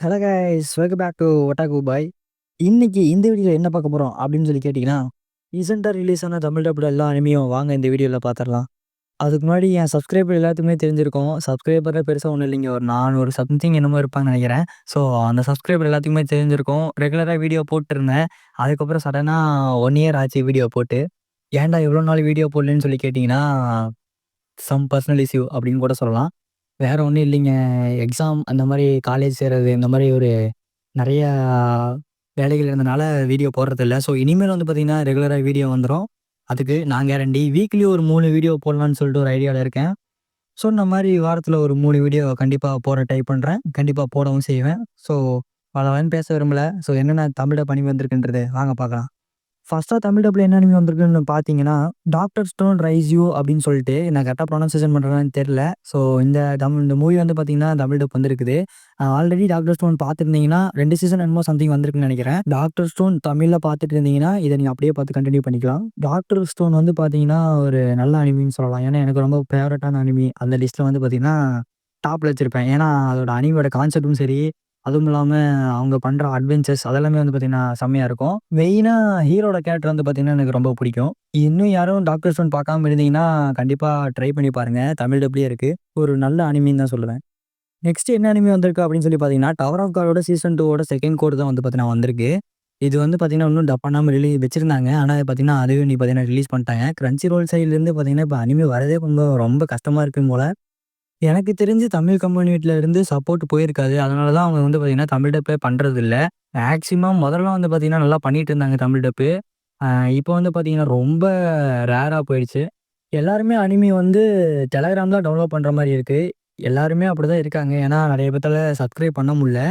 Hello guys, welcome back to otaku boy. இன்னைக்கு இந்த வீடியோவில் என்ன பார்க்க போகிறோம் அப்படின்னு சொல்லி கேட்டிங்கன்னா, ரீசெண்டாக ரிலீஸ் ஆன தமிழ் டப்ல எல்லா அனிமையும் வாங்க இந்த வீடியோவில் பார்த்துடலாம். அதுக்கு முன்னாடி என் சப்ஸ்கிரைபர் எல்லாத்துக்குமே தெரிஞ்சிருக்கும். சப்ஸ்கிரைபரே பெருசாக ஒன்றும் இல்லைங்க, ஒரு 400 சம்திங் என்னமோ இருப்பாங்கன்னு நினைக்கிறேன். ஸோ அந்த சப்ஸ்கிரைபர் எல்லாத்துக்குமே தெரிஞ்சிருக்கும். ரெகுலராக வீடியோ போட்டுருந்தேன். அதுக்கப்புறம் சடனாக 1 இயர் ஆச்சு வீடியோ போட்டு. ஏன்டா இவ்வளோ நாள் வீடியோ போடலன்னு சொல்லி கேட்டிங்கன்னா, சம் பர்சனல் இஷ்யூ அப்படின்னு கூட சொல்லலாம். வேற ஒன்றும் இல்லைங்க. எக்ஸாம் அந்த மாதிரி காலேஜ் சேர்றது இந்த மாதிரி ஒரு நிறையா வேலைகள் இருந்தனால வீடியோ போடுறதில்ல. ஸோ இனிமேல் வந்து பார்த்தீங்கன்னா ரெகுலராக வீடியோ வந்துடும். அதுக்கு நான் கேரண்டி. வீக்லி ஒரு 3 வீடியோ போடலான்னு சொல்லிட்டு ஒரு ஐடியாவில் இருக்கேன். சொன்ன மாதிரி வாரத்தில் ஒரு 3 வீடியோ கண்டிப்பாக போட ட்ரை பண்ணுறேன். கண்டிப்பாக போடவும் செய்வேன். ஸோ பலவன் பேச விரும்பல. ஸோ என்னென்ன தமிழில் பணி வந்திருக்குன்றது வாங்க பார்க்கலாம். ஃபர்ஸ்ட்டாக தமிழ் டப்ல என்ன அனிமி வந்திருக்குன்னு பார்த்தீங்கன்னா, டாக்டர் ஸ்டோன் ரைஸ் யூ அப்படின்னு சொல்லிட்டு, நான் கரெக்டாக ப்ரொனன்சியேஷன் பண்ணுறேன்னு தெரியல. ஸோ இந்த மூவி வந்து பார்த்தீங்கன்னா தமிழ் டப் வந்திருக்குது. ஆல்ரெடி டாக்டர் ஸ்டோன் பார்த்துருந்தீங்கன்னா 2 சீசன் என்னமோ சம்திங் வந்திருக்குன்னு நினைக்கிறேன். டாக்டர் ஸ்டோன் தமிழில் பார்த்துட்டு இருந்தீங்கன்னா இதை நீங்கள் அப்படியே பார்த்து கண்டினியூ பண்ணிக்கலாம். டாக்டர் ஸ்டோன் வந்து பார்த்தீங்கன்னா ஒரு நல்ல அனிமின்னு சொல்லலாம். ஏன்னா எனக்கு ரொம்ப ஃபேவரட்டான அனிமி. அந்த லிஸ்ட்டில் வந்து பார்த்தீங்கன்னா டாப்பில் வச்சுருப்பேன். ஏன்னா அதோட அனிமியோட கான்செப்டும் சரி, அதுவும் இல்லாம அவங்க பண்ற அட்வென்ச்சர்ஸ் அதெல்லாமே வந்து பார்த்தீங்கன்னா செம்மையா இருக்கும். மெயினா ஹீரோட கேரக்டர் வந்து பார்த்தீங்கன்னா எனக்கு ரொம்ப பிடிக்கும். இன்னும் யாரும் டாக்டர் ஸ்டோன் பார்க்காம இருந்தீங்கன்னா கண்டிப்பா ட்ரை பண்ணி பாருங்க. தமிழ் டப்லயே இருக்கு. ஒரு நல்ல அனிமின்னு தான் சொல்லுவேன். நெக்ஸ்ட் என்ன அனிமி வந்திருக்கு அப்படின்னு சொல்லி பார்த்தீங்கன்னா, டவர் ஆஃப் காடோட சீசன் 2 செகண்ட் கோட் தான் வந்து பார்த்தீங்கன்னா வந்திருக்கு. இது வந்து பார்த்தீங்கன்னா இன்னும் டப் பண்ணாம வச்சிருந்தாங்க. ஆனா பார்த்தீங்கன்னா அதுவே நீ பார்த்தீங்கன்னா ரிலீஸ் பண்ணிட்டாங்க. கிரன்ச்சி ரோல் சைட்லேருந்து பார்த்தீங்கன்னா இப்போ அனிமி வரதே கொஞ்சம் ரொம்ப கஷ்டமா இருக்கு போல. எனக்கு தெரிஞ்சு தமிழ் கம்யூனிட்டில இருந்து சப்போர்ட் போயிருக்காது. அதனால தான் அவங்க வந்து பார்த்தீங்கன்னா, தமிழ் டப்பே பண்றதில்ல. மேக்ஸிமம் முதல்லாம் வந்து பார்த்தீங்கன்னா, நல்லா பண்ணிட்டு இருந்தாங்க தமிழ் டப்பு. அ இப்போ வந்து பார்த்தீங்கன்னா, ரொம்ப ரேரா போயிடுச்சு. எல்லாருமே அனிமி வந்து டெலகிராம் தான் டவுன்லோட் பண்ற மாரி இருக்கு. எல்லாருமே அப்படிதான் இருக்காங்க. ஏன்னா, நெறைய பேத்தால சப்ஸ்கிரைப் பண்ண முடியல.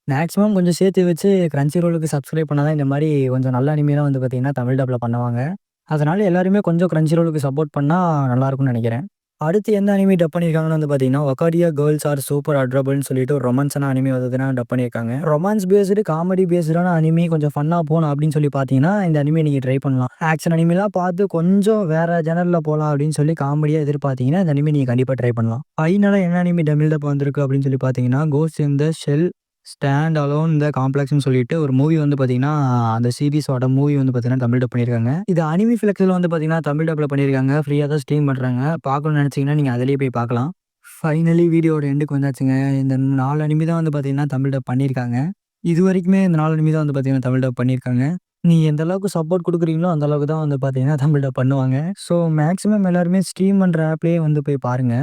மேக்ஸிமம் கொஞ்சம் சேர்த்து வச்சு கிரன்ச்சி ரோலுக்கு சப்ஸ்கிரைப் பண்ணா தான் இந்த மாரி கொஞ்சம் நல்ல அனிமிலாம் வந்து பார்த்தீங்கன்னா, தமிழ் டப்ல பண்ணுவாங்க. அதனால எல்லாருமே கொஞ்சம் கிரன்ச்சி ரோலுக்கு சப்போர்ட் பண்ணா நல்லாயிருக்கும்னு நெனைக்கிறேன். அடுத்து எந்த அனிமி டப் பண்ணியிருக்காங்கன்னு வந்து பார்த்தீங்கன்னா, வக்காடியா கேர்ள்ஸ் ஆர் சூப்பர் அட்ரபிள்னு சொல்லிட்டு ஒரு ரொமான்ஸான அனிமி வந்துதுன்னா டப் பண்ணியிருக்காங்க. ரொமான்ஸ் பேஸ்டு, காமெடி பேஸ்டான அனிமி கொஞ்சம் ஃபன்னா போணும் அப்படின்னு சொல்லி பார்த்தீங்கன்னா, இந்த அனிமிய நீங்க ட்ரை பண்ணலாம். ஆக்ஷன் அனிமிலாம் பார்த்து கொஞ்சம் வேற ஜெனர்ல போலாம் அப்படின்னு சொல்லி காமெடியா எதிர்பார்த்தீங்கன்னா, இந்த அனிமி நீங்க கண்டிப்பா ட்ரை பண்ணலாம். ஃபைனலா என்ன அனிமி தமிழ் டப் வந்திருக்கு அப்படின்னு சொல்லி பார்த்தீங்கன்னா, ghost in the shell stand alone the காம்ப்ளெக்ஸ்ன்னு சொல்லிட்டு ஒரு மூவி வந்து பார்த்தீங்கன்னா, அந்த சீரிஸோட மூவி வந்து பார்த்தீங்கன்னா தமிழ் டப் பண்ணியிருக்காங்க. இது அனிமி ஃபிளெக்ஸ்ல வந்து பார்த்தீங்கன்னா தமிழ் டப்ல பண்ணியிருக்காங்க. ஃப்ரீயா தான் ஸ்ட்ரீம் பண்றாங்க. பார்க்கணும்னு நினைச்சீங்கன்னா நீங்க அதிலேயே போய் பார்க்கலாம். ஃபைனலி வீடியோட எண்டுக்கு வந்தாச்சுங்க. இந்த 4 அனிமி தான் வந்து பார்த்தீங்கன்னா தமிழ் டப் பண்ணியிருக்காங்க. இதுவரைக்குமே இந்த 4 அனிமி தான் வந்து பார்த்தீங்கன்னா தமிழ் டப் பண்ணியிருக்காங்க. நீங்க எந்த அளவுக்கு சப்போர்ட் குடுக்குறீங்களோ அந்த அளவுக்கு தான் வந்து பார்த்தீங்கன்னா தமிழ் டப் பண்ணுவாங்க. ஸோ மேக்ஸிமம் எல்லாருமே ஸ்ட்ரீம் பண்ற ஆப்லயே வந்து போய் பாருங்க.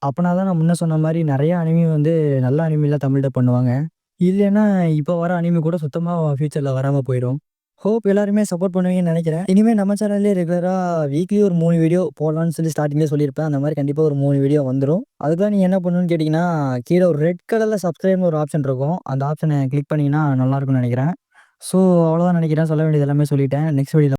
அப்பனா தான் நான் முன்ன சொன்ன மாரி நெறைய அனிமி வந்து நல்ல அனிமில தமிழ் டப் பண்ணுவாங்க. இல்லன்னா, இப்ப வர அனிமி கூட சுத்தமா ஃபியூச்சர்ல வராம போயிரும். ஹோப் எல்லாருமே சப்போர்ட் பண்ணுவீங்கன்னு நெனைக்கிறேன். இனிமே நம்ம சேனல்லே ரெகுலரா வீக்லி ஒரு 3 வீடியோ போடலான்னு சொல்லி ஸ்டார்ட்டிங்லயே சொல்லியிருப்பேன். அந்த மாரி கண்டிப்பா ஒரு 3 வீடியோ வந்துரும். அதுக்கெல்லாம் நீங்க என்ன பண்ணணும்னு கேட்டீங்கன்னா, கீழ ஒரு ரெட் கலர்ல சப்ஸ்கிரைப்னு ஒரு ஆப்ஷன் இருக்கும். அந்த ஆப்ஷன கிளிக் பண்ணீங்கன்னா நல்லாருக்கும்னு நெனைக்கிறேன். ஸோ அவ்வளோதான் நெனைக்கிறேன். சொல்ல வேண்டியது எல்லாமே சொல்லிட்டேன். நெக்ஸ்ட் வீடியோல